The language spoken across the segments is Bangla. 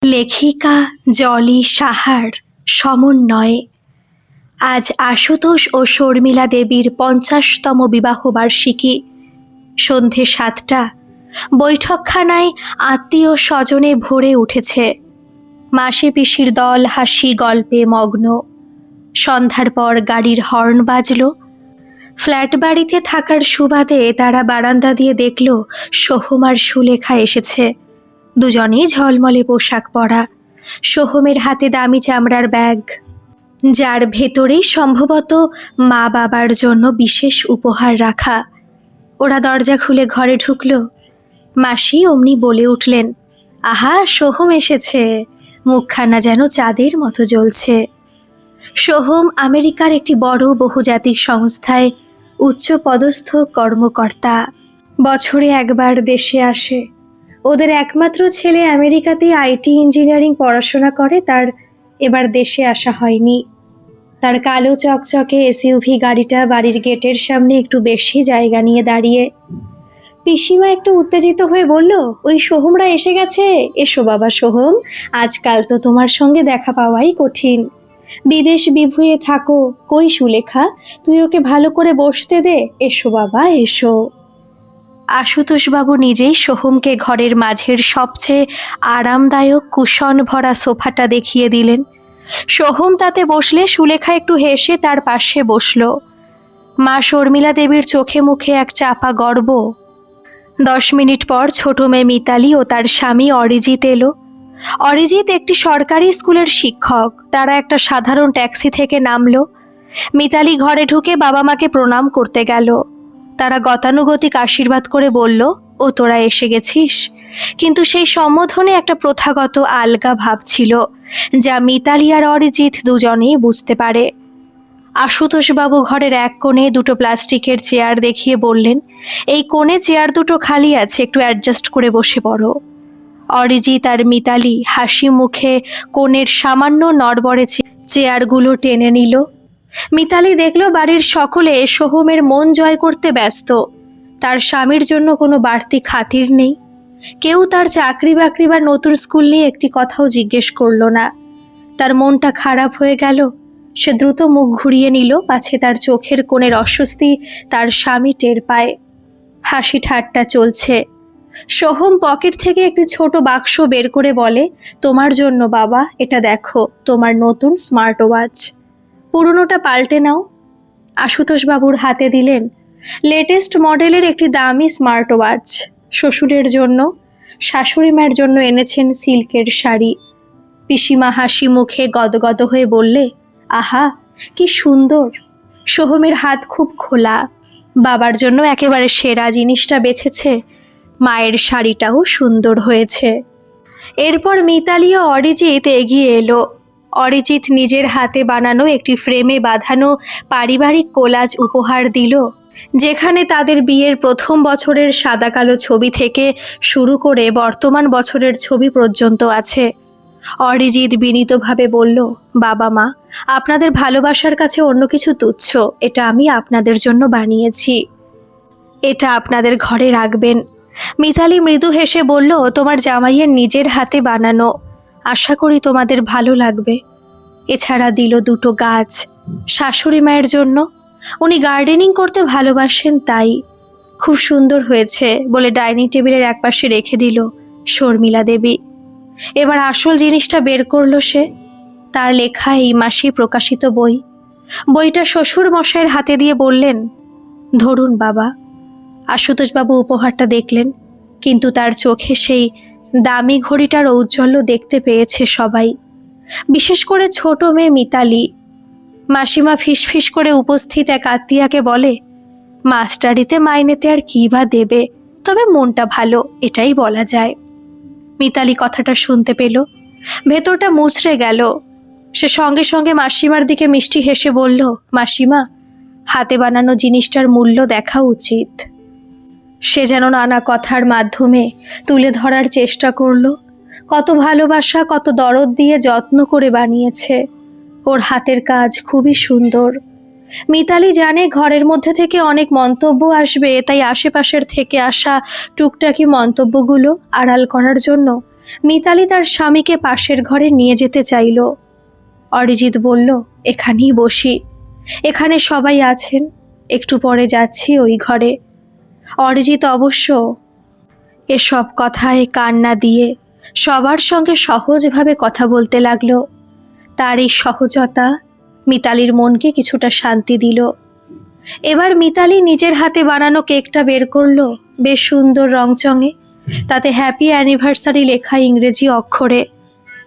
লেখিকা জলি সাহার সমন্বয়ে আজ আশুতোষ ও শর্মিলা দেবীর ৫০তম বিবাহবার্ষিকী। সন্ধে ৭টা। বৈঠকখানায় আত্মীয় স্বজনে ভরে উঠেছে। মাসি পিসির দল হাসি গল্পে মগ্ন। সন্ধ্যার পর গাড়ির হর্ন বাজল। ফ্ল্যাট বাড়িতে থাকার সুবাদে তারা বারান্দা দিয়ে দেখল সোহম আর সুলেখা এসেছে। দুজনেই ঝলমলে পোশাক পরা। সোহমের হাতে দামি চামড়ার ব্যাগ, যার ভেতরেই সম্ভবত মা বাবার জন্য বিশেষ উপহার রাখা। ওরা দরজা খুলে ঘরে ঢুকল। মাসি অমনি বলে উঠলেন, আহা, সোহম এসেছে। মুখখানা যেন চাঁদের মতো জ্বলছে। সোহম আমেরিকার একটি বড় বহুজাতিক সংস্থায় উচ্চ পদস্থ কর্মকর্তা। বছরে একবার দেশে আসে। ওদের একমাত্র ছেলে আমেরিকাতেই আইটি ইঞ্জিনিয়ারিং পড়াশোনা করে, তার এবার দেশে আসা হয়নি। তার কালো চকচকে এসইউভি গাড়িটা বাড়ির গেটের সামনে একটু বেশি জায়গা নিয়ে দাঁড়িয়ে। পিসিমা একটু উত্তেজিত হয়ে বলল, ওই সোহমরা এসে গেছে। এসো বাবা সোহম, আজকাল তো তোমার সঙ্গে দেখা পাওয়াই কঠিন। বিদেশ বিভুঁয়ে থাকো। কই সুলেখা, তুই ওকে ভালো করে বসতে দে। এসো বাবা এসো। আশুতোষবাবু নিজেই সোহমকে ঘরের মাঝের সবচেয়ে আরামদায়ক কুশন ভরা সোফাটা দেখিয়ে দিলেন। সোহম তাতে বসলে সুলেখা একটু হেসে তার পাশে বসল। মা শর্মিলা দেবীর চোখে মুখে এক চাপা গর্ব। 10 মিনিট পর ছোট মেয়ে মিতালি ও তার স্বামী অরিজিৎ এলো। অরিজিৎ একটি সরকারি স্কুলের শিক্ষক। তারা একটা সাধারণ ট্যাক্সি থেকে নামলো। মিতালি ঘরে ঢুকে বাবা মাকে প্রণাম করতে গেল। তারা গতানুগতিক আশীর্বাদ করে বলল, ও তোরা এসে গেছিস। কিন্তু সেই সম্বোধনে একটা প্রথাগত আলগা ভাব ছিল, যা মিতালি আর অরিজিৎ দুজনেই বুঝতে পারে। আশুতোষবাবু ঘরের এক কোণে দুটো প্লাস্টিকের চেয়ার দেখিয়ে বললেন, এই কোণে চেয়ার দুটো খালি আছে, একটু অ্যাডজাস্ট করে বসে পড়ো। অরিজিৎ আর মিতালি হাসি মুখে কোণের সামান্য নড়বড়ে চেয়ারগুলো টেনে নিল। মিতালি দেখল বাড়ির সকলে সোহমের মন জয় করতে ব্যস্ত। তার স্বামীর জন্য কোনো বাড়তি খাতির নেই। কেউ তার চাকরি বাকরি বা নতুন স্কুল নিয়ে একটি কথাও জিজ্ঞেস করল না। তার মনটা খারাপ হয়ে গেল। সে দ্রুত মুখ ঘুরিয়ে নিল, পাছে তার চোখের কোণের অস্বস্তি তার স্বামী টের পায়। হাসি ঠাট্টা চলছে। সোহম পকেট থেকে একটি ছোট বাক্স বের করে বলে, তোমার জন্য বাবা, এটা দেখো, তোমার নতুন স্মার্ট ওয়াচ। পুরনোটা পাল্টে নাও। আশুতোষবাবুর হাতে দিলেন লেটেস্ট মডেলের একটি দামি স্মার্ট ওয়াচ। শ্বশুরের জন্য, শাশুড়ি মায়ের জন্য এনেছেন সিল্কের শাড়ি। পিসিমা হাসি মুখে গদগদ হয়ে বললে, আহা, কি সুন্দর। সোহমের হাত খুব খোলা। বাবার জন্য একেবারে সেরা জিনিসটা বেছেছে। মায়ের শাড়িটাও সুন্দর হয়েছে। এরপর মিতালি ও অরিজিৎ এগিয়ে এলো। অরিজিৎ নিজের হাতে বানানো একটি ফ্রেমে বাঁধানো পারিবারিক কোলাজ উপহার দিল, যেখানে তাদের বিয়ের প্রথম বছরের সাদা কালো ছবি থেকে শুরু করে বর্তমান বছরের ছবি পর্যন্ত আছে। অরিজিৎ বিনীতভাবে বলল, বাবা মা, আপনাদের ভালোবাসার কাছে অন্য কিছু তুচ্ছ। এটা আমি আপনাদের জন্য বানিয়েছি। এটা আপনাদের ঘরে রাখবেন। মিতালি মৃদু হেসে বলল, তোমার জামাইয়ের নিজের হাতে বানানো, আশা করি তোমাদের ভালো লাগবে। এছাড়া দিল দুটো গাছ শাশুড়ি মায়ের জন্য। উনি গার্ডেনিং করতে ভালোবাসেন, তাই। খুব সুন্দর হয়েছে বলে ডাইনিং টেবিলের একপাশে রেখে দিল শর্মিলা দেবী। এবার আসল জিনিসটা বের করলো সে, তার লেখা এই মাসে প্রকাশিত বই। বইটা শ্বশুর মশাইয়ের হাতে দিয়ে বললেন, ধরুন বাবা। আশুতোষবাবু উপহারটা দেখলেন, কিন্তু তার চোখে সেই দামি ঘড়িটার ঔজ্জ্বল্য দেখতে পেয়েছে সবাই, বিশেষ করে ছোট মেয়ে মিতালি। মাসিমা ফিসফিস করে উপস্থিত এক আত্মীয়াকে বলে, মাস্টারিতে মাইনেতে আর কী বা দেবে, তবে মনটা ভালো, এটাই বলা যায়। মিতালি কথাটা শুনতে পেল, ভেতরটা মুচড়ে গেল। সে সঙ্গে সঙ্গে মাসিমার দিকে মিষ্টি হেসে বলল, মাসিমা, হাতে বানানো জিনিসটার মূল্য দেখা উচিত। সে যেন নানা কথার মাধ্যমে তুলে ধরার চেষ্টা করল কত ভালোবাসা, কত দরদ দিয়ে যত্ন করে বানিয়েছে। ওর হাতের কাজ খুবই সুন্দর। মিতালি জানে ঘরের মধ্যে থেকে অনেক মন্তব্য আসবে, তাই আশেপাশের থেকে আসা টুকটাকি মন্তব্যগুলো আড়াল করার জন্য মিতালি তার স্বামীকে পাশের ঘরে নিয়ে যেতে চাইল। অরিজিৎ বলল, এখানেই বসি, এখানে সবাই আছেন, একটু পরে যাচ্ছি ওই ঘরে। অরিজিৎ অবশ্য এসব কথায় কান না দিয়ে সবার সঙ্গে সহজভাবে কথা বলতে লাগলো। তার এই সহজতা মিতালির মনকে কিছুটা শান্তি দিল। এবার মিতালি নিজের হাতে বানানো কেকটা বের করলো, বেশ সুন্দর রংচঙে, তাতে হ্যাপি অ্যানিভার্সারি লেখা ইংরেজি অক্ষরে।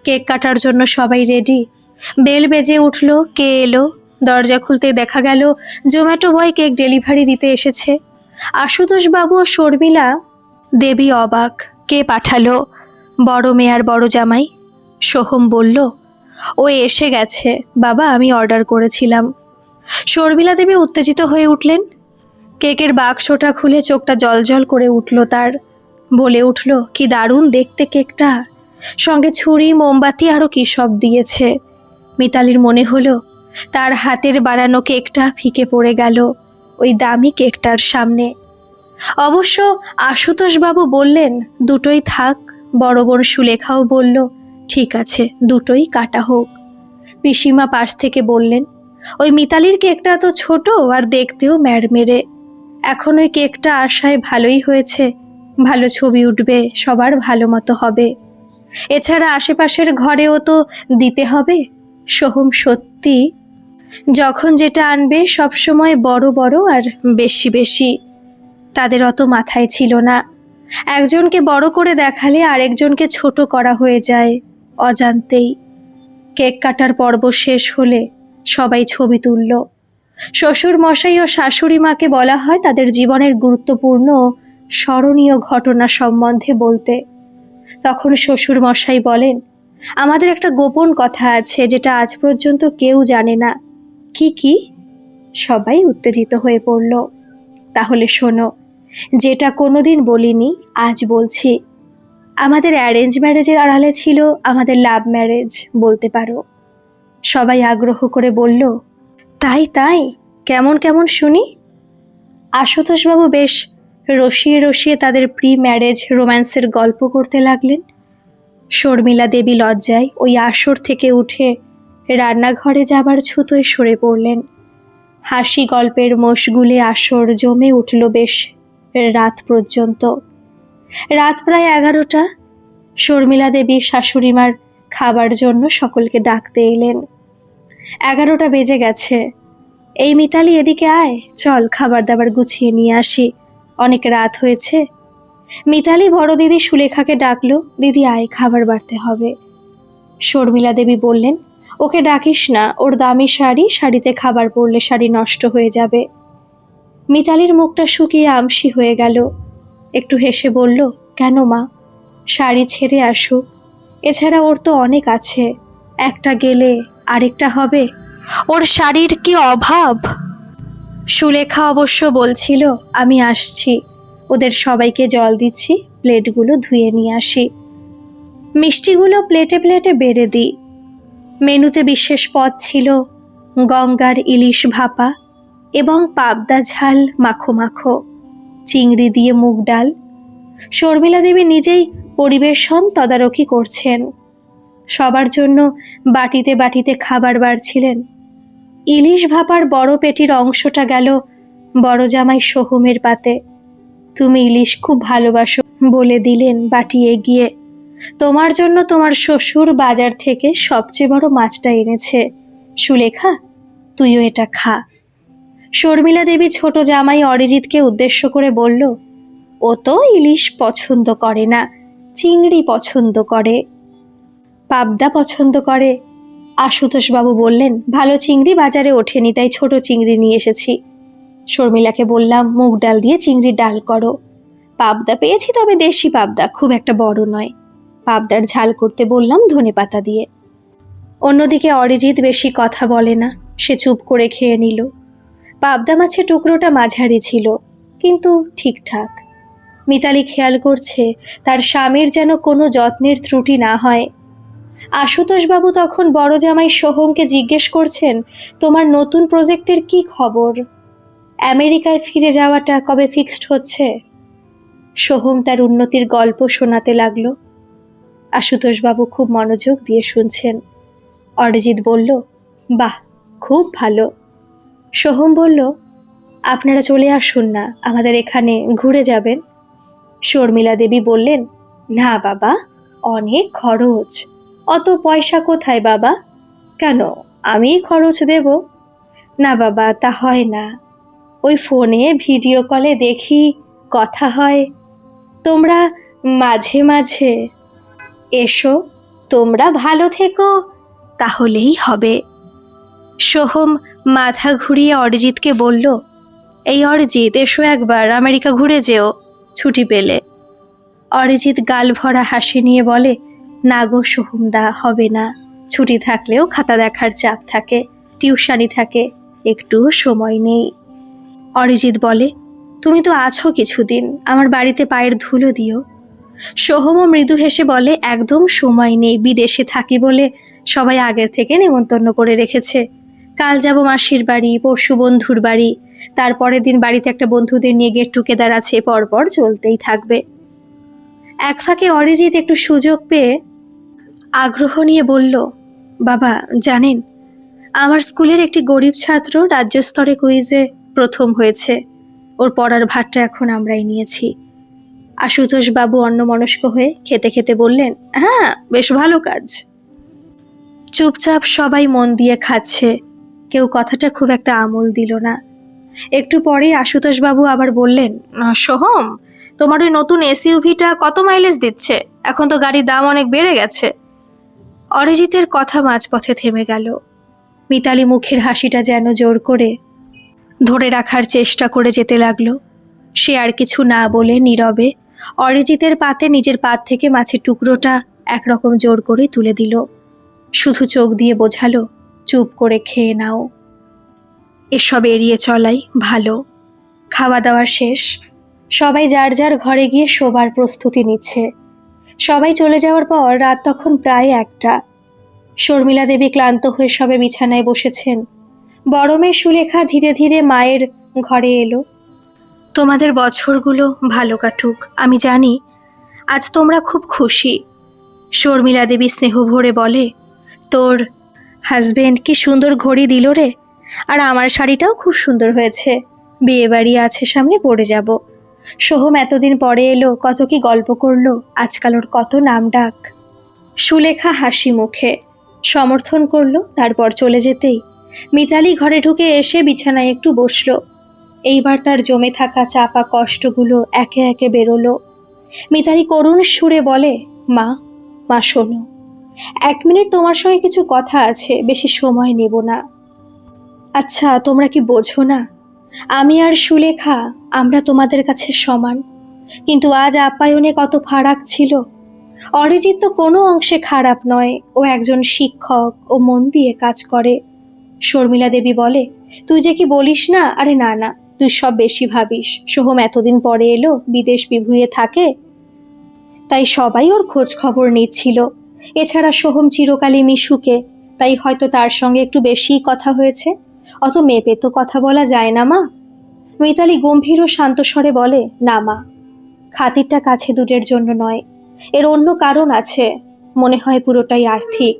কেক কাটার জন্য সবাই রেডি। বেল বেজে উঠল, কে এলো? দরজা খুলতে দেখা গেল জোম্যাটো বয় কেক ডেলিভারি দিতে এসেছে। আশুতোষ বাবু ও শর্মিলা দেবী অবাক, কে পাঠালো? বড় মেয়ে আর বড় জামাই। সোহম বলল, ও এসে গেছে বাবা, আমি অর্ডার করেছিলাম। শর্মিলা দেবী উত্তেজিত হয়ে উঠলেন। কেকের বাক্সটা খুলে চোখটা জলজল করে উঠল তার। বলে উঠল, কি দারুণ দেখতে কেকটা, সঙ্গে ছুরি, মোমবাতি আরও কী সব দিয়েছে। মিতালির মনে হলো তার হাতের বানানো কেকটা ফিকে পড়ে গেল ওই দামি কেকটার সামনে। অবশ্য আশুতোষবাবু বললেন, দুটোই থাক। বড় বোন সুলেখাও বলল, ঠিক আছে, দুটোই কাটা হোক। পিসিমা পাশ থেকে বললেন, ওই মিতালির কেকটা তো ছোট আর দেখতেও ম্যাড়মেড়ে। এখন ওই কেকটা আশায় ভালোই হয়েছে, ভালো ছবি উঠবে, সবার ভালো মতো হবে। এছাড়া আশেপাশের ঘরেও তো দিতে হবে। সোহম সত্যি যখন যেটা আনবে সবসময় বড় বড় আর বেশি বেশি। তাদের অত মাথায় ছিল না, একজনকে বড় করে দেখালে আরেকজনকে ছোট করা হয়ে যায় অজান্তেই। কেক কাটার পর্ব শেষ হলে সবাই ছবি তুলল। শ্বশুর মশাই ও শাশুড়ি মাকে বলা হয় তাদের জীবনের গুরুত্বপূর্ণ স্মরণীয় ঘটনা সম্বন্ধে বলতে। তখন শ্বশুর মশাই বলেন, আমাদের একটা গোপন কথা আছে যেটা আজ পর্যন্ত কেউ জানে না। কি কি? সবাই উত্তেজিত হয়ে পড়ল। তাহলে শোনো, যেটা কোনোদিন বলিনি আজ বলছি। আমাদের অ্যারেঞ্জ ম্যারেজের আড়ালে ছিল আমাদের লাভ ম্যারেজ বলতে পারো। সবাই আগ্রহ করে বলল, তাই তাই, কেমন কেমন শুনি। আশুতোষবাবু বেশ রসিয়ে রসিয়ে তাদের প্রি ম্যারেজ রোম্যান্সের গল্প করতে লাগলেন। শর্মিলা দেবী লজ্জায় ওই আসর থেকে উঠে রান্নাঘরে যাবার ছুতোয় সরে পড়লেন। হাসি গল্পের মশগুলে আসর জমে উঠল বেশ রাত পর্যন্ত। রাত প্রায় 11টা। শর্মিলা দেবী শাশুড়িমার খাবার জন্য সকলকে ডাকতে এলেন। 11টা বেজে গেছে। এই মিতালি, এদিকে আয়, চল খাবার দাবার গুছিয়ে নিয়ে আসি, অনেক রাত হয়েছে। মিতালি বড় দিদি সুলেখাকে ডাকলো, দিদি আয়, খাবার বাড়তে হবে। শর্মিলা দেবী বললেন, ওকে ডাকিস না, ওর দামি শাড়ি, শাড়িতে খাবার পড়লে শাড়ি নষ্ট হয়ে যাবে। মিতালির মুখটা শুকিয়ে আমসি হয়ে গেল। একটু হেসে বলল, কেন মা, শাড়ি ছেড়ে আসুক, এছাড়া ওর তো অনেক আছে, একটা গেলে আরেকটা হবে, ওর শাড়ির কি অভাব। সুলেখা অবশ্য বলছিল, আমি আসছি, ওদের সবাইকে জল দিচ্ছি, প্লেটগুলো ধুয়ে নিয়ে আসি। মিষ্টিগুলো প্লেটে প্লেটে বেড়ে দিই। মেনুতে বিশেষ পদ ছিল গঙ্গার ইলিশ ভাপা এবং পাবদা ঝাল মাখো মাখো, চিংড়ি দিয়ে মুগ ডাল। শর্মিলা দেবী নিজেই পরিবেশন তদারকি করছেন। সবার জন্য বাটিতে বাটিতে খাবার বাড়ছিলেন। ইলিশ ভাপার বড় পেটির অংশটা গেল বড় জামাই সোহমের পাতে। তুমি ইলিশ খুব ভালোবাসো বলে দিলেন বাটি এগিয়ে। তোমার জন্য তোমার শ্বশুর বাজার থেকে সবচেয়ে বড় মাছটা এনেছে, সুলেখা তুইও এটা খা। শর্মিলা দেবী ছোট জামাই অরিজিৎকে উদ্দেশ্য করে বলল, ও তো ইলিশ পছন্দ করে না, চিংড়ি পছন্দ করে, পাবদা পছন্দ করে। আশুতোষবাবু বললেন, ভালো চিংড়ি বাজারে ওঠেনি তাই ছোট চিংড়ি নিয়ে এসেছি। শর্মিলাকে বললাম, মুগ ডাল দিয়ে চিংড়ির ডাল করো। পাবদা পেয়েছি, তবে দেশি পাবদা, খুব একটা বড় নয়। পাবদার ঝাল করতে বললাম ধনেপাতা দিয়ে। অন্যদিকে অরিজিৎ বেশি কথা বলে না, সে চুপ করে খেয়ে নিল। পাবদা মাছের টুকরোটা মাঝারি ছিল, কিন্তু ঠিকঠাক। মিতালি খেয়াল করছে তার স্বামীর যেন কোনো যত্নের ত্রুটি না হয়। আশুতোষবাবু তখন বড় জামাই সোহমকে জিজ্ঞেস করছেন, তোমার নতুন প্রজেক্টের কি খবর? আমেরিকায় ফিরে যাওয়াটা কবে ফিক্সড হচ্ছে? সোহম তার উন্নতির গল্প শোনাতে লাগলো। আশুতোষবাবু খুব মনোযোগ দিয়ে শুনছেন। অরিজিৎ বলল, বাহ, খুব ভালো। সোহম বলল, আপনারা চলে আসুন না, আমাদের এখানে ঘুরে যাবেন। শর্মিলা দেবী বললেন, না বাবা, অনেক খরচ, অত পয়সা কোথায় বাবা? কেন, আমি খরচ দেব? না বাবা, তা হয় না, ওই ফোনে ভিডিও কলে দেখি, কথা হয়, তোমরা মাঝে মাঝে এসো, তোমরা ভালো থেকো, তাহলেই হবে। সোহম মাথা ঘুরিয়ে অরিজিৎকে বলল, এই অরিজিৎ, এসো একবার আমেরিকা ঘুরে যেও ছুটি পেলে। অরিজিৎ গাল ভরা হাসি নিয়ে বলে, না গো সোহমদা, হবে না, ছুটি থাকলেও খাতা দেখার চাপ থাকে, টিউশনি থাকে, একটু সময় নেই। অরিজিৎ বলে, তুমি তো আছো কিছুদিন, আমার বাড়িতে পায়ের ধুলো দিও। সোহমও মৃদু হেসে বলে, একদম সময় নেই, বিদেশে থাকি বলে সবাই আগের থেকে নেমন্তন্ন করে রেখেছে। কাল যাব মাসির বাড়ি, পরশু বন্ধুর বাড়ি, তারপরের দিন বাড়িতে একটা বন্ধুদের নিয়ে গেট টুগেদার আছে, পরপর চলতেই থাকবে। এক ফাঁকে অরিজিৎ একটু সুযোগ পেয়ে আগ্রহ নিয়ে বলল, বাবা জানেন, আমার স্কুলের একটি গরিব ছাত্র রাজ্য স্তরে কুইজে প্রথম হয়েছে, ওর পড়ার ভারটা এখন আমরাই নিয়েছি। আশুতোষবাবু অন্যমনস্ক হয়ে খেতে খেতে বললেন, হ্যাঁ, বেশ ভালো কাজ। চুপচাপ সবাই মন দিয়ে খাচ্ছে, কেউ কথাটা খুব একটা আমল দিল না। একটু পরে আশুতোষবাবু আবার বললেন, সোহম, তোমার ওই নতুন এসইউভিটা কত মাইলেজ দিচ্ছে? এখন তো গাড়ির দাম অনেক বেড়ে গেছে। অরিজিতের কথা মাঝপথে থেমে গেল। মিতালি মুখের হাসিটা যেন জোর করে ধরে রাখার চেষ্টা করে যেতে লাগলো। সে আর কিছু না বলে নীরবে অরিজিতের পাতে নিজের পাত থেকে মাছের টুকরোটা একরকম জোর করে তুলে দিল, শুধু চোখ দিয়ে বোঝালো, চুপ করে খেয়ে নাও। এসব এড়িয়ে চলাই ভালো। খাওয়া দাওয়া শেষ, সবাই যার যার ঘরে গিয়ে শোবার প্রস্তুতি নিচ্ছে। সবাই চলে যাওয়ার পর রাত তখন প্রায় 1টা। শর্মিলা দেবী ক্লান্ত হয়ে সবে বিছানায় বসেছেন। বড় মেয়ে সুলেখা ধীরে ধীরে মায়ের ঘরে এলো। তোমাদের বছরগুলো ভালো কাটুক, আমি জানি আজ তোমরা খুব খুশি। শর্মিলা দেবী স্নেহ ভরে বলে, তোর হাজবেন্ড কি সুন্দর ঘড়ি দিল রে, আর আমার শাড়িটাও খুব সুন্দর হয়েছে, বিয়ে বাড়ি আছে সামনে, পড়ে যাব। সোহম এতদিন পরে এলো, কত কি গল্প করলো, আজকাল ওর কত নাম ডাক। সুলেখা হাসি মুখে সমর্থন করলো। তারপর চলে যেতেই মিতালি ঘরে ঢুকে এসে বিছানায় একটু বসলো। এইবার তার জমে থাকা চাপা কষ্টগুলো একে একে বেরোলো। মিতালি করুণ সুরে বলে, মা, মা শোনো, 1 মিনিট তোমার সঙ্গে কিছু কথা আছে, বেশি সময় নেব না। আচ্ছা, তোমরা কি বোঝো না, আমি আর সুলেখা, আমরা তোমাদের কাছে সমান, কিন্তু আজ আপ্যায়নে কত ফারাক ছিল। অরিজিৎ তো কোনো অংশে খারাপ নয়, ও একজন শিক্ষক, ও মন দিয়ে কাজ করে। শর্মিলা দেবী বলে, তুই যে কি বলিস না, আরে না না, তুই সব বেশি ভাবিস। সোহম এতদিন পরে এলো, বিদেশ বিভুঁইয়ে থাকে, তাই সবাই ওর খোঁজ খবর নিচ্ছিল। এছাড়া সোহম চিরকালই মিশুকে, তাই হয়তো তার সঙ্গে একটু বেশিই কথা হয়েছে। অত মেপে তো কথা বলা যায় না মা। মিতালি গম্ভীর ও শান্ত স্বরে বলে, না মা, খাতিরটা কাছে দূরের জন্য নয়, এর অন্য কারণ আছে, মনে হয় পুরোটাই আর্থিক।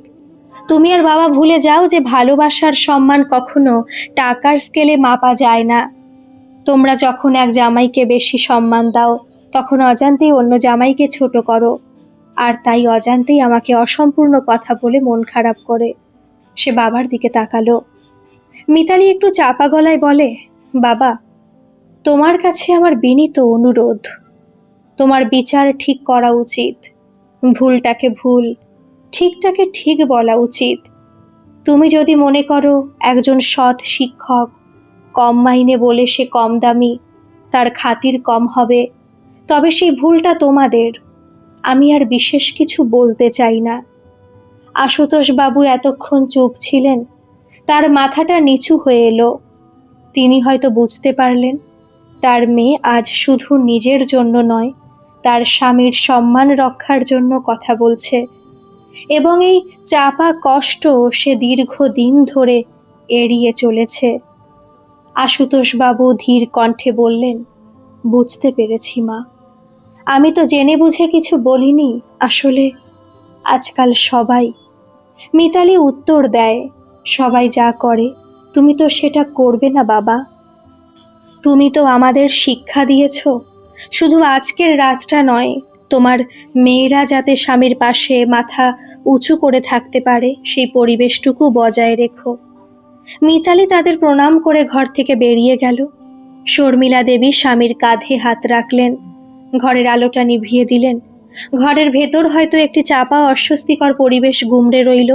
তুমি আর বাবা ভুলে যাও যে ভালোবাসার সম্মান কখনো টাকার স্কেলে মাপা যায় না। তোমরা যখন এক জামাইকে বেশি সম্মান দাও, তখন অজান্তেই অন্য জামাইকে ছোট করো, আর তাই অজান্তেই আমাকে অসম্পূর্ণ কথা বলে মন খারাপ করে। সে বাবার দিকে তাকালো। মিতালি একটু চাপা গলায় বলে, বাবা, তোমার কাছে আমার বিনীত অনুরোধ, তোমার বিচার ঠিক করা উচিত, ভুলটাকে ভুল, ঠিকটাকে ঠিক বলা উচিত। তুমি যদি মনে করো একজন সৎ শিক্ষক কম মাইনে বলে সে কম দামি, তার খাতির কম হবে, তবে সেই ভুলটা তোমাদের। আমি আর বিশেষ কিছু বলতে চাই না। আশুতোষবাবু এতক্ষণ চুপ ছিলেন, তার মাথাটা নিচু হয়ে এলো। তিনি হয়তো বুঝতে পারলেন তার মেয়ে আজ শুধু নিজের জন্য নয়, তার স্বামীর সম্মান রক্ষার জন্য কথা বলছে, এবং এই চাপা কষ্ট সে দীর্ঘদিন ধরে এড়িয়ে চলেছে। আশুতোষবাবু ধীর কণ্ঠে বললেন, বুঝতে পেরেছি মা, আমি তো জেনে বুঝে কিছু বলিনি, আসলে আজকাল সবাই। মিতালি উত্তর দেয়, সবাই যা করে তুমি তো সেটা করবে না বাবা। তুমি তো আমাদের শিক্ষা দিয়েছ, শুধু আজকের রাতটা নয়, তোমার মেয়েরা যাতে স্বামীর পাশে মাথা উঁচু করে থাকতে পারে সেই পরিবেশটুকু বজায় রেখো। মিতালি তাদের প্রণাম করে ঘর থেকে বেরিয়ে গেল। শর্মিলা দেবী স্বামীর কাঁধে হাত রাখলেন, ঘরের আলোটা নিভিয়ে দিলেন। ঘরের ভেতর হয়তো একটি চাপা অস্বস্তিকর পরিবেশ গুমড়ে রইল।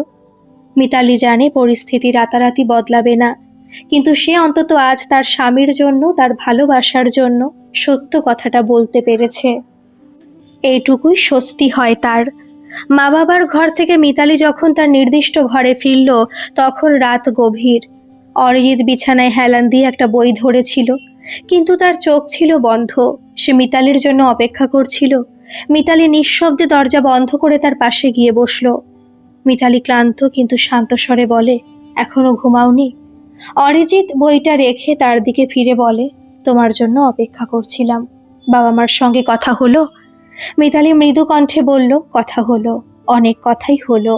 মিতালি জানে পরিস্থিতি রাতারাতি বদলাবে না, কিন্তু সে অন্তত আজ তার স্বামীর জন্য, তার ভালোবাসার জন্য সত্য কথাটা বলতে পেরেছে। এইটুকুই স্বস্তি হয় তার। মা বাবার ঘর থেকে মিতালি যখন তার নির্দিষ্ট ঘরে ফিরল, তখন রাত গভীর। অরিজিৎ বিছানায় হেলান দিয়ে একটা বই ধরেছিল, কিন্তু তার চোখ ছিল বন্ধ। সে মিতালির জন্য অপেক্ষা করছিল। মিতালি নিঃশব্দে দরজা বন্ধ করে তার পাশে গিয়ে বসল। মিতালি ক্লান্ত কিন্তু শান্ত স্বরে বলে, এখনো ঘুমাওনি? অরিজিৎ বইটা রেখে তার দিকে ফিরে বলে, তোমার জন্য অপেক্ষা করছিলাম। বাবা মার সঙ্গে কথা হলো? মিতালি মৃদু কণ্ঠে বলল, কথা হলো, অনেক কথাই হলো।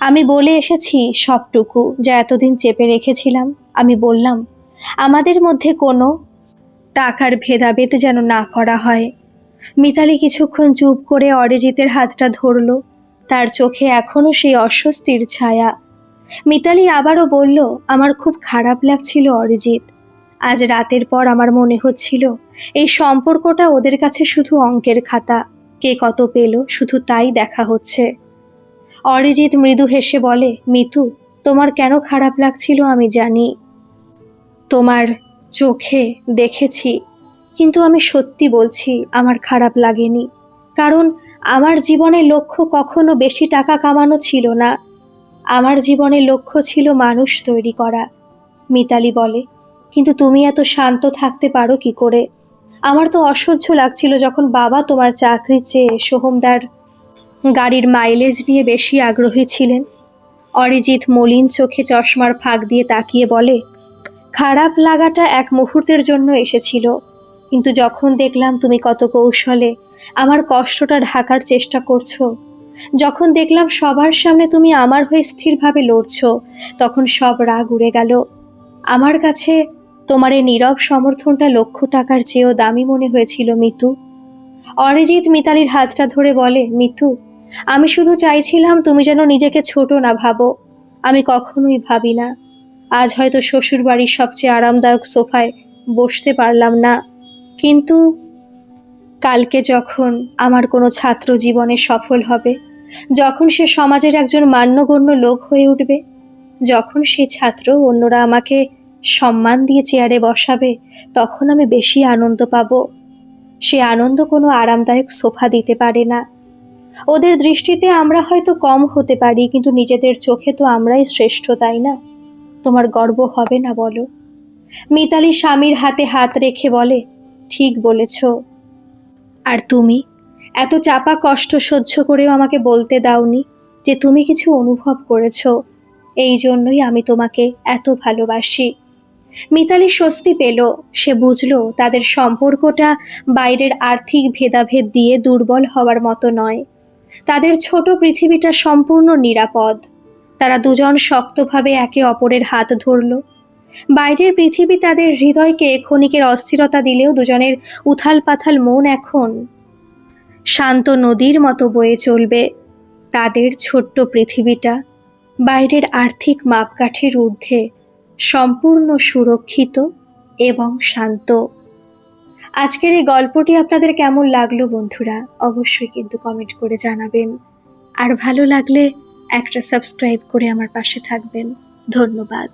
আমি বলে এসেছি সবটুকু যা এতদিন চেপে রেখেছিলাম। আমি বললাম আমাদের মধ্যে কোনো টাকার ভেদাভেদ যেন না করা হয়। মিতালি কিছুক্ষণ চুপ করে অরিজিতের হাতটা ধরল। তার চোখে এখনো সেই অস্বস্তির ছায়া। মিতালি আবারও বলল, আমার খুব খারাপ লাগছিল অরিজিৎ। আজ রাতের পর আমার মনে হচ্ছিল এই সম্পর্কটা ওদের কাছে শুধু অঙ্কের খাতা, কে কত পেল শুধু তাই দেখা হচ্ছে। অরিজিৎ মৃদু হেসে বলে, মিতু, তোমার কেন খারাপ লাগছিল আমি জানি, তোমার চোখে দেখেছি। কিন্তু আমি সত্যি বলছি, আমার খারাপ লাগেনি, কারণ আমার জীবনের লক্ষ্য কখনো বেশি টাকা কামানো ছিল না। আমার জীবনের লক্ষ্য ছিল মানুষ তৈরি করা। মিতালি বলে, কিন্তু তুমি এত শান্ত থাকতে পারো কি করে? আমার তো অসহ্য লাগছিল যখন বাবা তোমার চাকরির চেয়ে সোহমদার গাড়ির মাইলেজ নিয়ে বেশি আগ্রহী ছিলেন। অরিজিৎ মলিন চোখে চশমার ফাঁক দিয়ে তাকিয়ে বলে, খারাপ লাগাটা এক মুহূর্তের জন্য এসেছিল, কিন্তু যখন দেখলাম তুমি কত কৌশলে আমার কষ্টটা ঢাকার চেষ্টা করছো, যখন দেখলাম সবার সামনে তুমি আমার হয়ে স্থিরভাবে লড়ছো, তখন সব রাগ উড়ে গেল। আমার কাছে তোমার এই নীরব সমর্থনটা লক্ষ টাকার চেয়েও দামি মনে হয়েছিল মিতু। অরিজিৎ মিতালির হাতটা ধরে বলে, মিতু, আমি শুধু চাইছিলাম তুমি যেন নিজেকে ছোট না ভাবো। আমি কখনোই ভাবি না। আজ হয়তো শ্বশুর বাড়ির সবচেয়ে আরামদায়ক সোফায় বসতে পারলাম না, কিন্তু কালকে যখন আমার কোনো ছাত্র জীবনে সফল হবে, যখন সে সমাজের একজন মান্যগণ্য লোক হয়ে উঠবে, যখন সে ছাত্র অন্যরা আমাকে সম্মান দিয়ে চেয়ারে বসাবে, তখন আমি বেশি আনন্দ পাব। সে আনন্দ কোনো আরামদায়ক সোফা দিতে পারে না। ওদের দৃষ্টিতে আমরা হয়তো কম হতে পারি, কিন্তু নিজেদের চোখে তো আমরাই শ্রেষ্ঠ, তাই না? তোমার গর্ব হবে না বলো? মিতালি স্বামীর হাতে হাত রেখে বলে, ঠিক বলেছ। আর তুমি এত চাপা কষ্ট সহ্য করেও আমাকে বলতে দাওনি যে তুমি কিছু অনুভব করেছ। এই জন্যই আমি তোমাকে এত ভালোবাসি। মিতালি স্বস্তি পেল। সে বুঝল তাদের সম্পর্কটা বাইরের আর্থিক ভেদাভেদ দিয়ে দুর্বল হওয়ার মতো নয়। তাদের ছোট পৃথিবীটা সম্পূর্ণ নিরাপদ। তারা দুজন শক্তভাবে একে অপরের হাত ধরল। বাইরের পৃথিবী তাদের হৃদয়কে ক্ষণিকের অস্থিরতা দিলেও দুজনের উথাল পাথাল মন এখন শান্ত নদীর মতো বয়ে চলবে। তাদের ছোট্ট পৃথিবীটা বাইরের আর্থিক মাপকাঠির ঊর্ধ্বে সম্পূর্ণ সুরক্ষিত এবং শান্ত। আজকের এই গল্পটি আপনাদের কেমন লাগলো বন্ধুরা? অবশ্যই কিন্তু কমেন্ট করে জানাবেন। আর ভালো লাগলে একটা সাবস্ক্রাইব করে আমার পাশে থাকবেন। ধন্যবাদ।